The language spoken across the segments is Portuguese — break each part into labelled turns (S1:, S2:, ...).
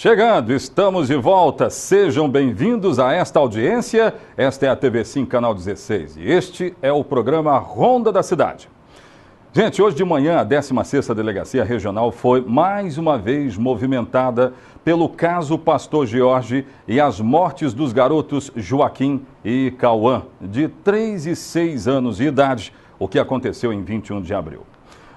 S1: Chegando, estamos de volta. Sejam bem-vindos a esta audiência. Esta é a TV5 Canal 16 e este é o programa Ronda da Cidade. Gente, hoje de manhã a 16ª Delegacia Regional foi mais uma vez movimentada pelo caso Pastor Jorge e as mortes dos garotos Joaquim e Cauã, de 3 e 6 anos de idade, o que aconteceu em 21 de abril.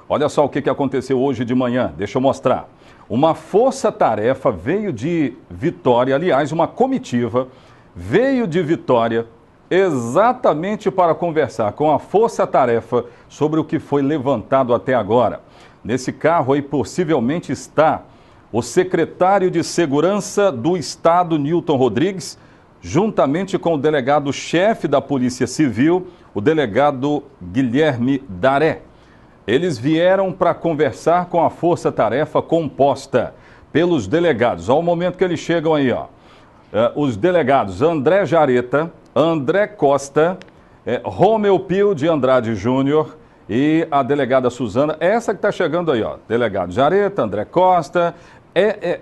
S1: Olha só o que aconteceu hoje de manhã, deixa eu mostrar. Uma força-tarefa veio de Vitória, aliás, uma comitiva veio de Vitória exatamente para conversar com a força-tarefa sobre o que foi levantado até agora. Nesse carro aí possivelmente está o secretário de Segurança do Estado, Nilton Rodrigues, juntamente com o delegado-chefe da Polícia Civil, o delegado Guilherme Daré. Eles vieram para conversar com a força-tarefa composta pelos delegados. Ao momento que eles chegam aí, ó, os delegados André Jareta, André Costa, Romeu Pio de Andrade Júnior e a delegada Suzana, essa que está chegando aí, ó, delegado Jareta, André Costa,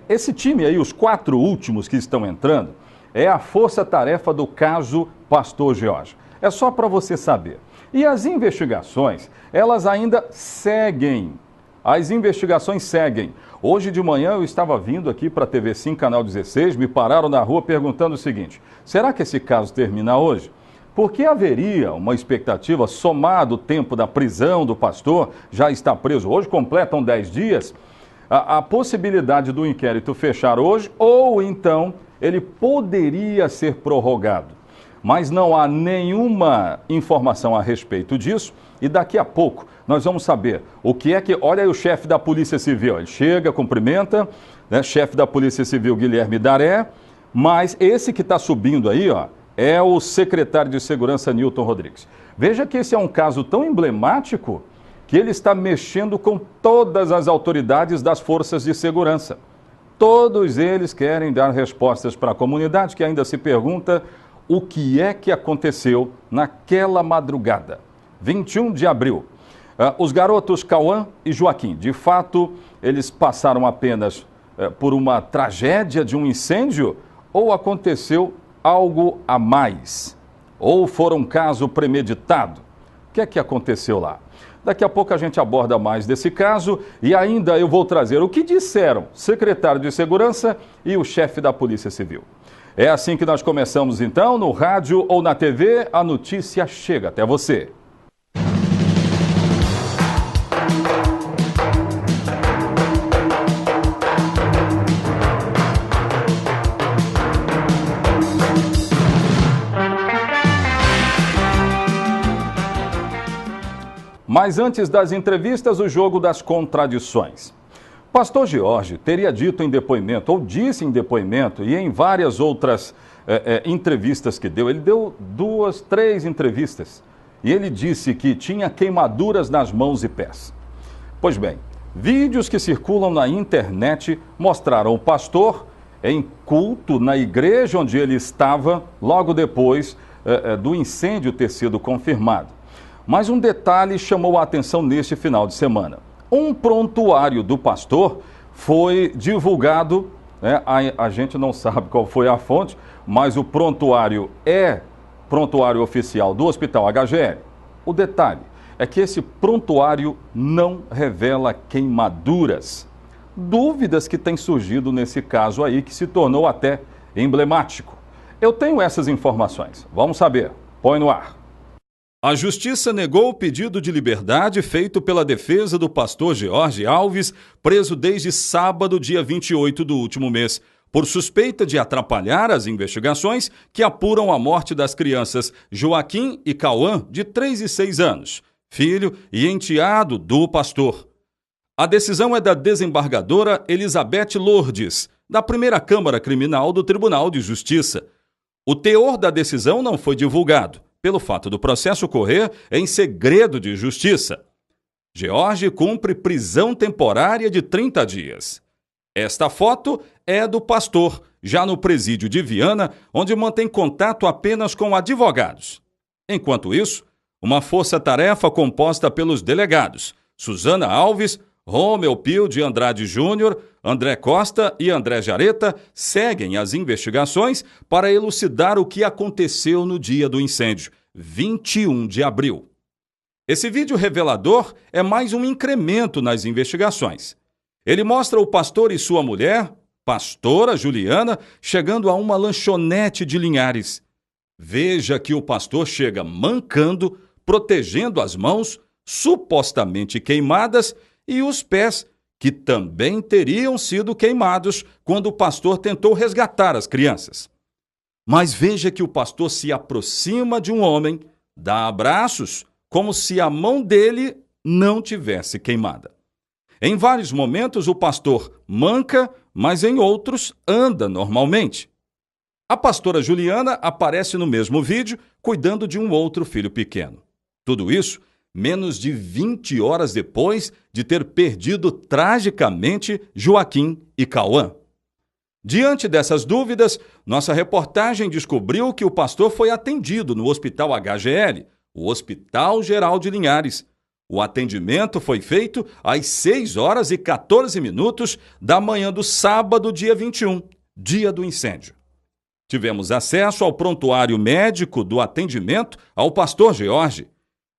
S1: esse time aí, os 4 últimos que estão entrando, é a força-tarefa do caso Pastor Jorge. É só para você saber. E as investigações, elas ainda seguem. As investigações seguem. Hoje de manhã eu estava vindo aqui para a TV5 Canal 16, me pararam na rua perguntando o seguinte: será que esse caso termina hoje? Porque haveria uma expectativa, somado o tempo da prisão do pastor, já está preso hoje, completam 10 dias, a possibilidade do inquérito fechar hoje, ou então ele poderia ser prorrogado. Mas não há nenhuma informação a respeito disso e daqui a pouco nós vamos saber o que é que... Olha aí o chefe da Polícia Civil, ele chega, cumprimenta, né? Chefe da Polícia Civil Guilherme Daré, mas esse que está subindo aí, ó, é o secretário de Segurança Nilton Rodrigues. Veja que esse é um caso tão emblemático que ele está mexendo com todas as autoridades das forças de segurança. Todos eles querem dar respostas para a comunidade que ainda se pergunta o que é que aconteceu naquela madrugada, 21 de abril. Os garotos Cauã e Joaquim, de fato, eles passaram apenas por uma tragédia de um incêndio ou aconteceu algo a mais? Ou foram um caso premeditado? O que é que aconteceu lá? Daqui a pouco a gente aborda mais desse caso e ainda eu vou trazer o que disseram o secretário de Segurança e o chefe da Polícia Civil. É assim que nós começamos então, no rádio ou na TV, a notícia chega até você. Mas antes das entrevistas, o jogo das contradições. Pastor Jorge teria dito em depoimento, ou disse em depoimento, e em várias outras entrevistas que deu, ele deu 2, 3 entrevistas, e ele disse que tinha queimaduras nas mãos e pés. Pois bem, vídeos que circulam na internet mostraram o pastor em culto na igreja onde ele estava, logo depois do incêndio ter sido confirmado. Mas um detalhe chamou a atenção neste final de semana. Um prontuário do pastor foi divulgado, né? A gente não sabe qual foi a fonte, mas o prontuário é prontuário oficial do Hospital HGL. O detalhe é que esse prontuário não revela queimaduras. Dúvidas que têm surgido nesse caso aí, que se tornou até emblemático. Eu tenho essas informações. Vamos saber. Põe no ar. A Justiça negou o pedido de liberdade feito pela defesa do pastor Jorge Alves, preso desde sábado, dia 28 do último mês, por suspeita de atrapalhar as investigações que apuram a morte das crianças Joaquim e Cauã, de 3 e 6 anos, filho e enteado do pastor. A decisão é da desembargadora Elizabeth Lourdes, da primeira Câmara Criminal do Tribunal de Justiça. O teor da decisão não foi divulgado, pelo fato do processo ocorrer em segredo de justiça. Jorge cumpre prisão temporária de 30 dias. Esta foto é do pastor, já no presídio de Viana, onde mantém contato apenas com advogados. Enquanto isso, uma força-tarefa composta pelos delegados Suzana Alves, Rômeu Pio de Andrade Júnior, André Costa e André Jareta seguem as investigações para elucidar o que aconteceu no dia do incêndio, 21 de abril. Esse vídeo revelador é mais um incremento nas investigações. Ele mostra o pastor e sua mulher, pastora Juliana, chegando a uma lanchonete de Linhares. Veja que o pastor chega mancando, protegendo as mãos, supostamente queimadas, e os pés, que também teriam sido queimados quando o pastor tentou resgatar as crianças. Mas veja que o pastor se aproxima de um homem, dá abraços, como se a mão dele não tivesse queimada. Em vários momentos o pastor manca, mas em outros anda normalmente. A pastora Juliana aparece no mesmo vídeo cuidando de um outro filho pequeno. Tudo isso menos de 20 horas depois de ter perdido tragicamente Joaquim e Cauã. Diante dessas dúvidas, nossa reportagem descobriu que o pastor foi atendido no Hospital HGL, o Hospital Geral de Linhares. O atendimento foi feito às 6h14 da manhã do sábado, dia 21, dia do incêndio. Tivemos acesso ao prontuário médico do atendimento ao pastor George,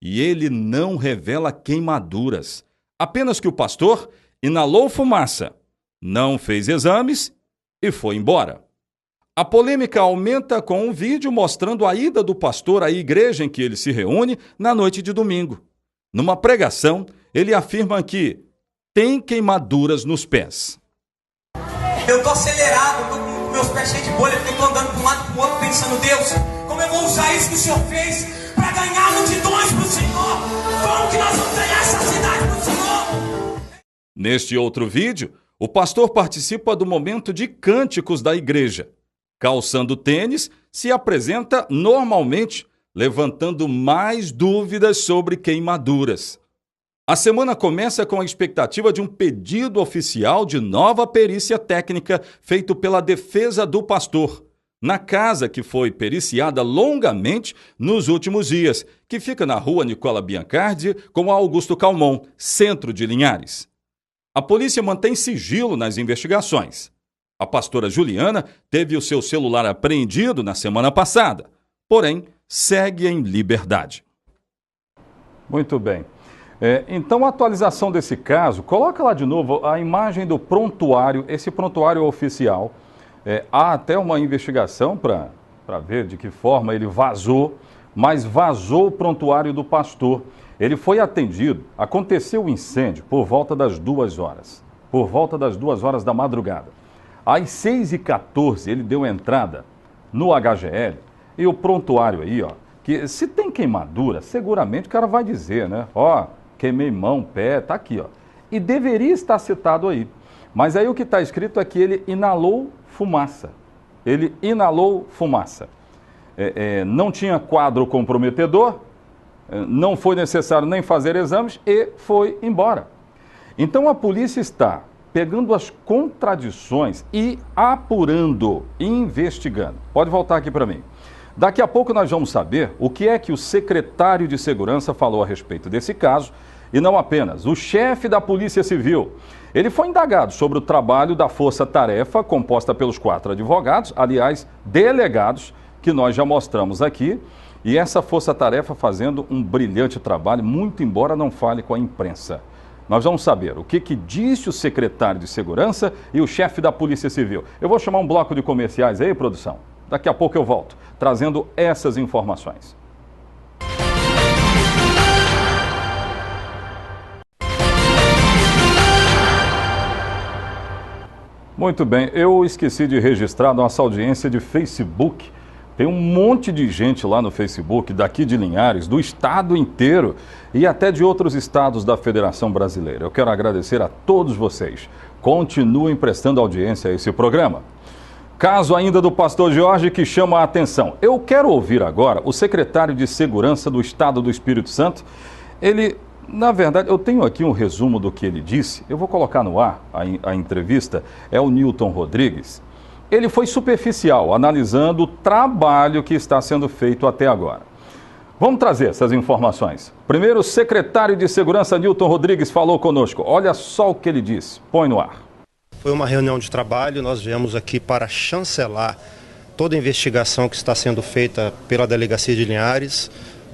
S1: e ele não revela queimaduras, apenas que o pastor inalou fumaça, não fez exames e foi embora. A polêmica aumenta com um vídeo mostrando a ida do pastor à igreja em que ele se reúne na noite de domingo. Numa pregação, ele afirma que tem queimaduras nos pés.
S2: Eu tô acelerado, tô com meus pés cheios de bolha, porque eu tô andando de um lado para o outro pensando, Deus, como eu vou usar isso que o Senhor fez para ganhar multidões para o Senhor? Como que nós vamos ganhar essa cidade para o Senhor?
S1: Neste outro vídeo, o pastor participa do momento de cânticos da igreja. Calçando tênis, se apresenta normalmente, levantando mais dúvidas sobre queimaduras. A semana começa com a expectativa de um pedido oficial de nova perícia técnica feito pela defesa do pastor, na casa que foi periciada longamente nos últimos dias, que fica na rua Nicola Biancardi com a Augusto Calmon, centro de Linhares. A polícia mantém sigilo nas investigações. A pastora Juliana teve o seu celular apreendido na semana passada, porém segue em liberdade. Muito bem. Então, a atualização desse caso, coloca lá de novo a imagem do prontuário, esse prontuário oficial. Há até uma investigação para ver de que forma ele vazou, mas vazou o prontuário do pastor. Ele foi atendido, aconteceu o incêndio por volta das 2h, por volta das 2h da madrugada. Às 6h14 ele deu entrada no HGL e o prontuário aí, ó, que se tem queimadura, seguramente o cara vai dizer, né? Ó, queimei mão, pé, tá aqui, ó. E deveria estar citado aí. Mas aí o que está escrito é que ele inalou fumaça. Ele inalou fumaça. Não tinha quadro comprometedor, não foi necessário nem fazer exames e foi embora. Então a polícia está pegando as contradições e apurando, investigando. Pode voltar aqui para mim. Daqui a pouco nós vamos saber o que é que o secretário de Segurança falou a respeito desse caso e não apenas. O chefe da Polícia Civil, ele foi indagado sobre o trabalho da força-tarefa composta pelos 4 advogados, aliás, delegados, que nós já mostramos aqui, e essa força-tarefa fazendo um brilhante trabalho, muito embora não fale com a imprensa. Nós vamos saber o que disse o secretário de Segurança e o chefe da Polícia Civil. Eu vou chamar um bloco de comerciais aí, produção. Daqui a pouco eu volto, trazendo essas informações. Muito bem, eu esqueci de registrar nossa audiência de Facebook. Tem um monte de gente lá no Facebook, daqui de Linhares, do estado inteiro e até de outros estados da Federação Brasileira. Eu quero agradecer a todos vocês. Continuem prestando audiência a esse programa. Caso ainda do pastor Jorge que chama a atenção. Eu quero ouvir agora o secretário de Segurança do Estado do Espírito Santo. Ele, na verdade, eu tenho aqui um resumo do que ele disse. Eu vou colocar no ar a entrevista. É o Newton Rodrigues. Ele foi superficial, analisando o trabalho que está sendo feito até agora. Vamos trazer essas informações. Primeiro, o secretário de Segurança, Nilton Rodrigues, falou conosco. Olha só o que ele disse. Põe no ar.
S3: Foi uma reunião de trabalho, nós viemos aqui para chancelar toda a investigação que está sendo feita pela Delegacia de Linhares,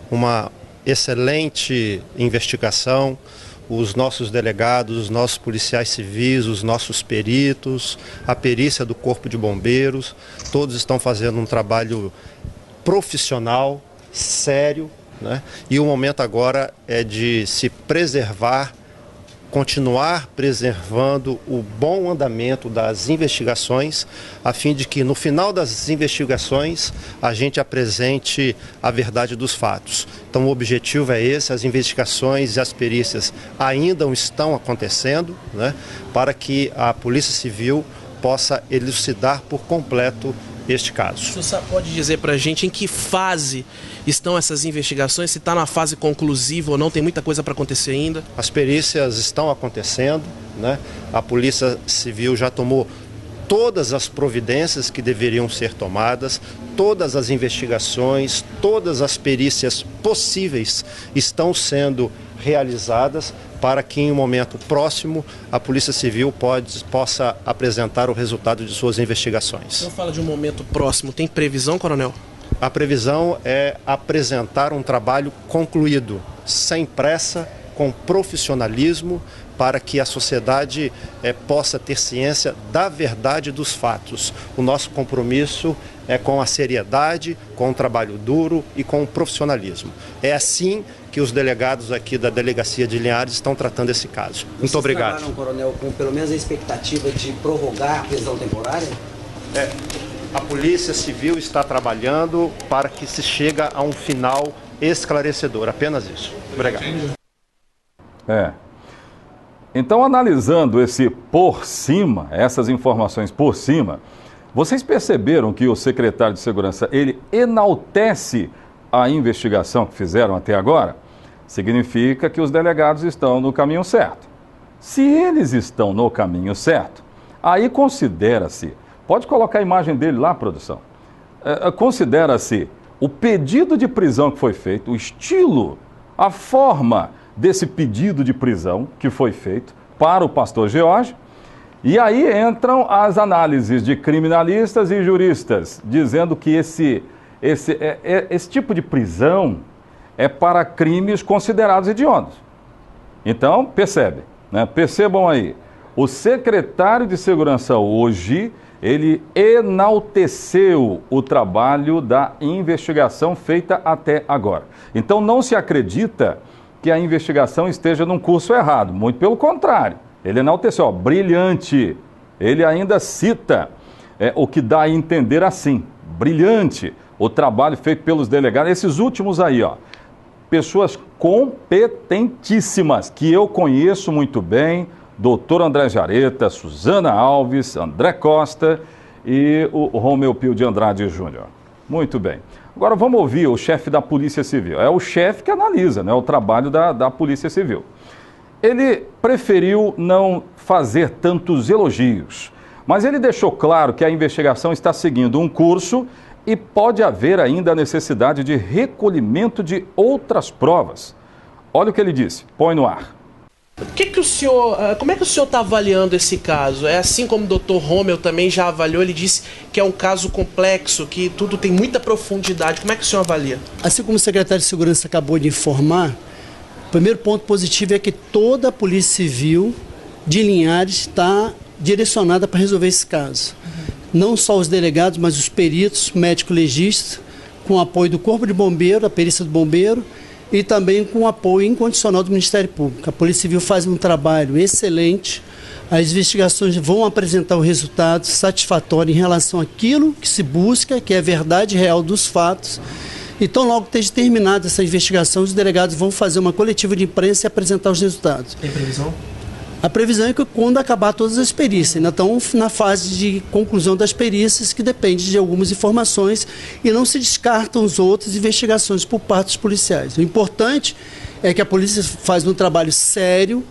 S3: uma excelente investigação, os nossos delegados, os nossos policiais civis, os nossos peritos, a perícia do Corpo de Bombeiros, todos estão fazendo um trabalho profissional, sério, né? E o momento agora é de se preservar, continuar preservando o bom andamento das investigações, a fim de que no final das investigações a gente apresente a verdade dos fatos. Então o objetivo é esse, as investigações e as perícias ainda estão acontecendo, né, para que a Polícia Civil possa elucidar por completo este caso.
S4: Você pode dizer para a gente em que fase estão essas investigações, se está na fase conclusiva ou não, tem muita coisa para acontecer ainda?
S3: As perícias estão acontecendo, né? A Polícia Civil já tomou todas as providências que deveriam ser tomadas, todas as investigações, todas as perícias possíveis estão sendo realizadas para que em um momento próximo a Polícia Civil possa apresentar o resultado de suas investigações.
S4: Você fala de um momento próximo, tem previsão, coronel?
S3: A previsão é apresentar um trabalho concluído, sem pressa, com profissionalismo, para que a sociedade possa ter ciência da verdade dos fatos. O nosso compromisso é com a seriedade, com o trabalho duro e com o profissionalismo. É assim que os delegados aqui da Delegacia de Linhares estão tratando esse caso. Muito obrigado.
S5: Vocês trabalham, coronel, com pelo menos a expectativa de prorrogar a prisão temporária?
S3: A Polícia Civil está trabalhando para que se chegue a um final esclarecedor. Apenas isso. Obrigado.
S1: Então, analisando esse por cima, essas informações por cima, vocês perceberam que o secretário de Segurança, ele enaltece a investigação que fizeram até agora? Significa que os delegados estão no caminho certo. Se eles estão no caminho certo, aí considera-se, pode colocar a imagem dele lá, produção, considera-se o pedido de prisão que foi feito, o estilo, a forma desse pedido de prisão que foi feito para o pastor George, e aí entram as análises de criminalistas e juristas, dizendo que esse tipo de prisão é para crimes considerados hediondos. Então, percebam aí, o secretário de Segurança hoje, ele enalteceu o trabalho da investigação feita até agora. Então, não se acredita que a investigação esteja num curso errado, muito pelo contrário. Ele enalteceu, brilhante. Ele ainda cita o que dá a entender assim, brilhante, o trabalho feito pelos delegados. Esses últimos aí, pessoas competentíssimas, que eu conheço muito bem, doutor André Jareta, Suzana Alves, André Costa e o Romeu Pio de Andrade Júnior. Muito bem. Agora vamos ouvir o chefe da Polícia Civil. É o chefe que analisa, o trabalho da Polícia Civil. Ele preferiu não fazer tantos elogios, mas ele deixou claro que a investigação está seguindo um curso e pode haver ainda a necessidade de recolhimento de outras provas. Olha o que ele disse, põe no ar.
S4: Como é que o senhor está avaliando esse caso? É assim como o doutor Romeu também já avaliou, ele disse que é um caso complexo, que tudo tem muita profundidade. Como é que o senhor avalia?
S6: Assim como o secretário de Segurança acabou de informar, o primeiro ponto positivo é que toda a Polícia Civil de Linhares está direcionada para resolver esse caso. Não só os delegados, mas os peritos, médico-legistas, com o apoio do Corpo de Bombeiro, a perícia do bombeiro, e também com o apoio incondicional do Ministério Público. A Polícia Civil faz um trabalho excelente, as investigações vão apresentar o resultado satisfatório em relação àquilo que se busca, que é a verdade real dos fatos. E tão logo esteja terminada essa investigação, os delegados vão fazer uma coletiva de imprensa e apresentar os resultados.
S4: Tem previsão?
S6: A previsão é que quando acabar todas as perícias, ainda estão na fase de conclusão das perícias, que depende de algumas informações e não se descartam as outras investigações por parte dos policiais. O importante é que a polícia faz um trabalho sério,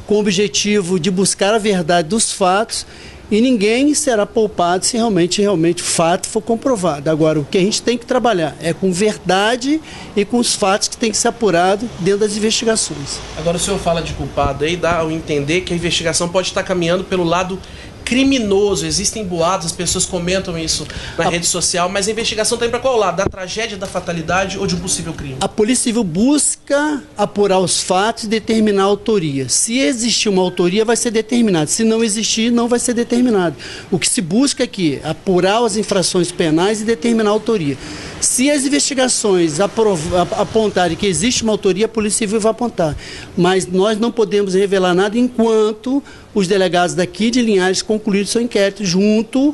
S6: com o objetivo de buscar a verdade dos fatos E ninguém será poupado se realmente o fato for comprovado. Agora, o que a gente tem que trabalhar é com verdade e com os fatos que tem que ser apurado dentro das investigações.
S4: Agora o senhor fala de culpado aí, dá ao entender que a investigação pode estar caminhando pelo lado criminoso. Existem boatos, as pessoas comentam isso na rede social, mas a investigação está indo para qual lado? Da tragédia, da fatalidade ou de um possível crime?
S6: A Polícia Civil busca apurar os fatos e determinar a autoria. Se existir uma autoria, vai ser determinado. Se não existir, não vai ser determinado. O que se busca aqui é apurar as infrações penais e determinar a autoria. Se as investigações apontarem que existe uma autoria, a Polícia Civil vai apontar. Mas nós não podemos revelar nada enquanto os delegados daqui de Linhares concluírem seu inquérito junto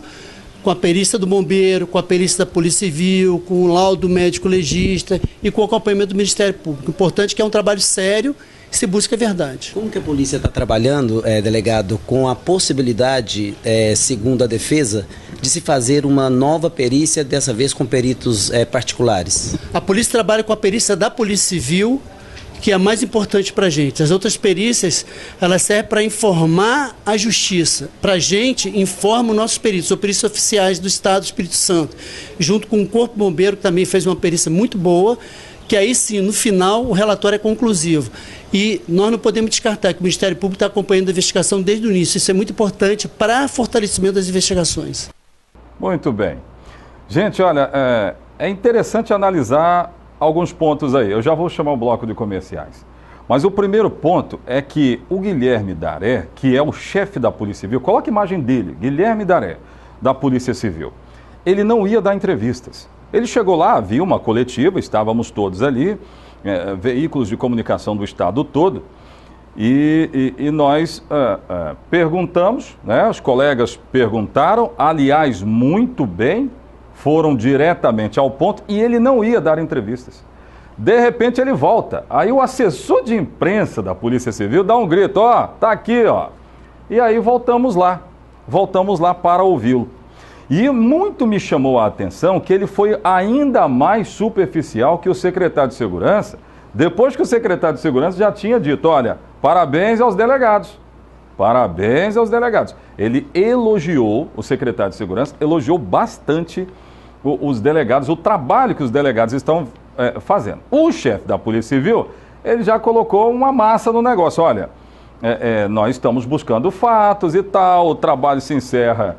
S6: com a perícia do bombeiro, com a perícia da Polícia Civil, com o laudo médico legista e com o acompanhamento do Ministério Público. O importante é que é um trabalho sério e se busca a verdade.
S5: Como que a polícia está trabalhando, delegado, com a possibilidade, segundo a defesa, de se fazer uma nova perícia, dessa vez com peritos particulares?
S6: A polícia trabalha com a perícia da Polícia Civil, que é a mais importante para a gente. As outras perícias, elas servem para informar a justiça. Para a gente, informa os nossos peritos, os peritos oficiais do Estado do Espírito Santo, junto com o Corpo Bombeiro, que também fez uma perícia muito boa, que aí sim, no final, o relatório é conclusivo. E nós não podemos descartar que o Ministério Público está acompanhando a investigação desde o início. Isso é muito importante para fortalecimento das investigações.
S1: Muito bem. Gente, olha, é interessante analisar alguns pontos aí. Eu já vou chamar o bloco de comerciais. Mas o primeiro ponto é que o Guilherme Daré, que é o chefe da Polícia Civil, coloca a imagem dele, Guilherme Daré, da Polícia Civil. Ele não ia dar entrevistas. Ele chegou lá, viu uma coletiva, estávamos todos ali, veículos de comunicação do estado todo, e nós perguntamos, né, os colegas perguntaram, aliás, muito bem, foram diretamente ao ponto e ele não ia dar entrevistas. De repente ele volta. Aí o assessor de imprensa da Polícia Civil dá um grito, ó, tá aqui, ó. E aí voltamos lá para ouvi-lo. E muito me chamou a atenção que ele foi ainda mais superficial que o secretário de Segurança, depois que o secretário de Segurança já tinha dito, olha, parabéns aos delegados. Parabéns aos delegados. Ele elogiou, o secretário de Segurança, elogiou bastante os delegados, o trabalho que os delegados estão fazendo. O chefe da Polícia Civil, ele já colocou uma massa no negócio. Olha, nós estamos buscando fatos e tal, o trabalho se encerra,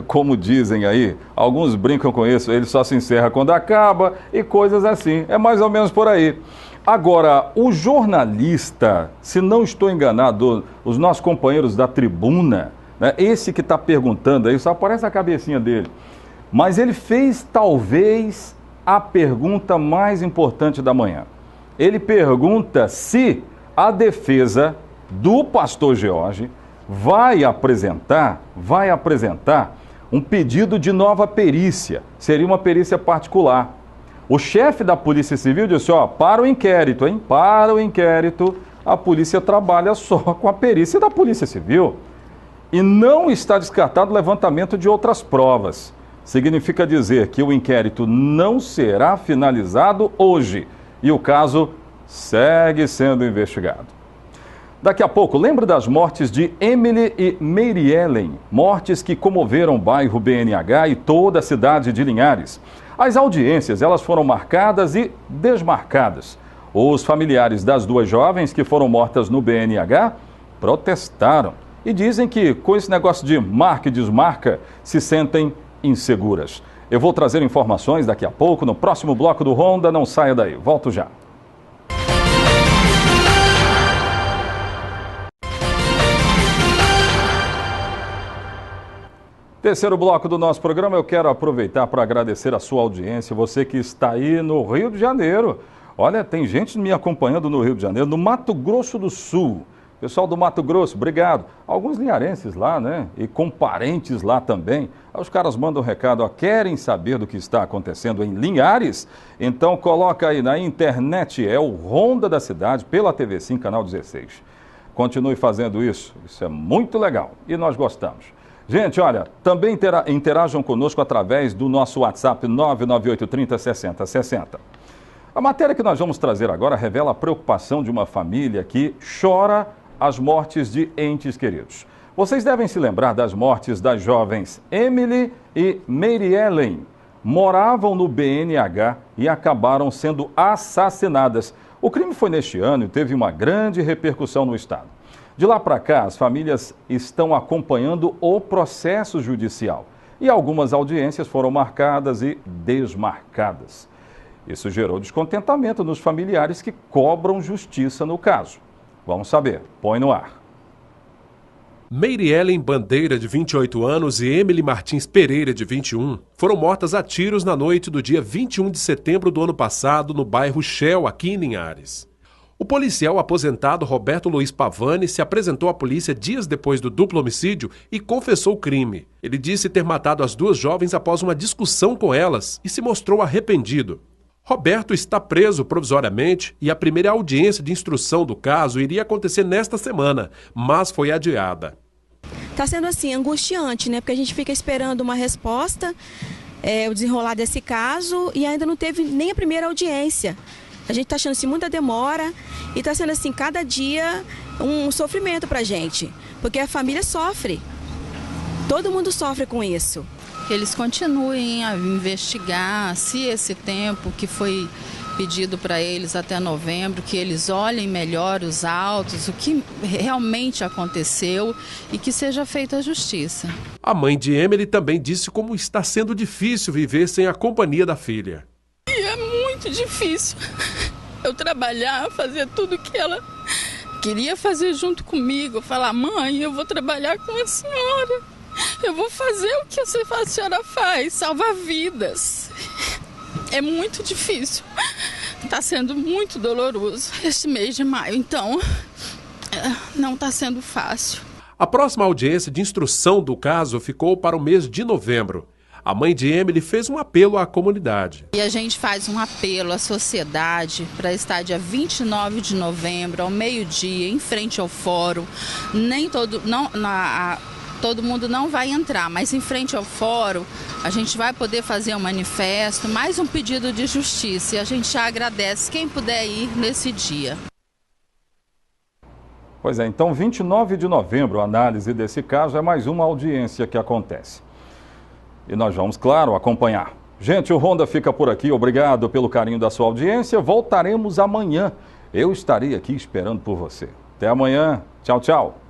S1: como dizem aí, alguns brincam com isso, ele só se encerra quando acaba e coisas assim. É mais ou menos por aí. Agora, o jornalista, se não estou enganado, os nossos companheiros da tribuna, né, esse que está perguntando aí, só aparece a cabecinha dele, mas ele fez talvez a pergunta mais importante da manhã. Ele pergunta se a defesa do pastor George vai apresentar um pedido de nova perícia, seria uma perícia particular. O chefe da Polícia Civil disse, ó, para o inquérito, hein? Para o inquérito, a polícia trabalha só com a perícia da Polícia Civil. E não está descartado o levantamento de outras provas. Significa dizer que o inquérito não será finalizado hoje e o caso segue sendo investigado. Daqui a pouco, lembra das mortes de Emily e Mary Ellen, mortes que comoveram o bairro BNH e toda a cidade de Linhares. As audiências, elas foram marcadas e desmarcadas. Os familiares das duas jovens que foram mortas no BNH protestaram e dizem que com esse negócio de marca e desmarca se sentem inseguras. Eu vou trazer informações daqui a pouco no próximo bloco do Ronda, não saia daí, volto já. Terceiro bloco do nosso programa, eu quero aproveitar para agradecer a sua audiência, você que está aí no Rio de Janeiro. Olha, tem gente me acompanhando no Rio de Janeiro, no Mato Grosso do Sul. Pessoal do Mato Grosso, obrigado. Alguns linharenses lá, né? E com parentes lá também. Os caras mandam um recado, ó, querem saber do que está acontecendo em Linhares? Então coloca aí na internet, é o Ronda da Cidade, pela TV5, canal 16. Continue fazendo isso é muito legal e nós gostamos. Gente, olha, também interajam conosco através do nosso WhatsApp 998306060. A matéria que nós vamos trazer agora revela a preocupação de uma família que chora as mortes de entes queridos. Vocês devem se lembrar das mortes das jovens Emily e Mary Ellen. Moravam no BNH e acabaram sendo assassinadas. O crime foi neste ano e teve uma grande repercussão no estado. De lá para cá, as famílias estão acompanhando o processo judicial e algumas audiências foram marcadas e desmarcadas. Isso gerou descontentamento nos familiares que cobram justiça no caso. Vamos saber. Põe no ar.
S7: Mary Ellen Bandeira, de 28 anos, e Emily Martins Pereira, de 21, foram mortas a tiros na noite do dia 21 de setembro do ano passado, no bairro Shell, aqui em Linhares. O policial aposentado Roberto Luiz Pavani se apresentou à polícia dias depois do duplo homicídio e confessou o crime. Ele disse ter matado as duas jovens após uma discussão com elas e se mostrou arrependido. Roberto está preso provisoriamente e a primeira audiência de instrução do caso iria acontecer nesta semana, mas foi adiada.
S8: Está sendo assim, angustiante, né? Porque a gente fica esperando uma resposta, o desenrolar desse caso, e ainda não teve nem a primeira audiência. A gente está achando assim, muita demora e está sendo assim, cada dia um sofrimento para a gente, porque a família sofre. Todo mundo sofre com isso.
S9: Que eles continuem a investigar se esse tempo que foi pedido para eles até novembro, que eles olhem melhor os autos, o que realmente aconteceu e que seja feita a justiça.
S7: A mãe de Emily também disse como está sendo difícil viver sem a companhia da filha.
S9: E é muito difícil eu trabalhar, fazer tudo que ela queria fazer junto comigo, falar, mãe, eu vou trabalhar com a senhora. Eu vou fazer o que a senhora faz, salvar vidas. É muito difícil. Está sendo muito doloroso este mês de maio, então não está sendo fácil.
S7: A próxima audiência de instrução do caso ficou para o mês de novembro. A mãe de Emily fez um apelo à comunidade.
S9: E a gente faz um apelo à sociedade para estar dia 29 de novembro, ao meio-dia, em frente ao fórum. Todo mundo não vai entrar, mas em frente ao fórum a gente vai poder fazer um manifesto, mais um pedido de justiça. E a gente já agradece quem puder ir nesse dia.
S1: Pois é, então 29 de novembro, a análise desse caso é mais uma audiência que acontece. E nós vamos, claro, acompanhar. Gente, o Ronda fica por aqui. Obrigado pelo carinho da sua audiência. Voltaremos amanhã. Eu estarei aqui esperando por você. Até amanhã. Tchau, tchau.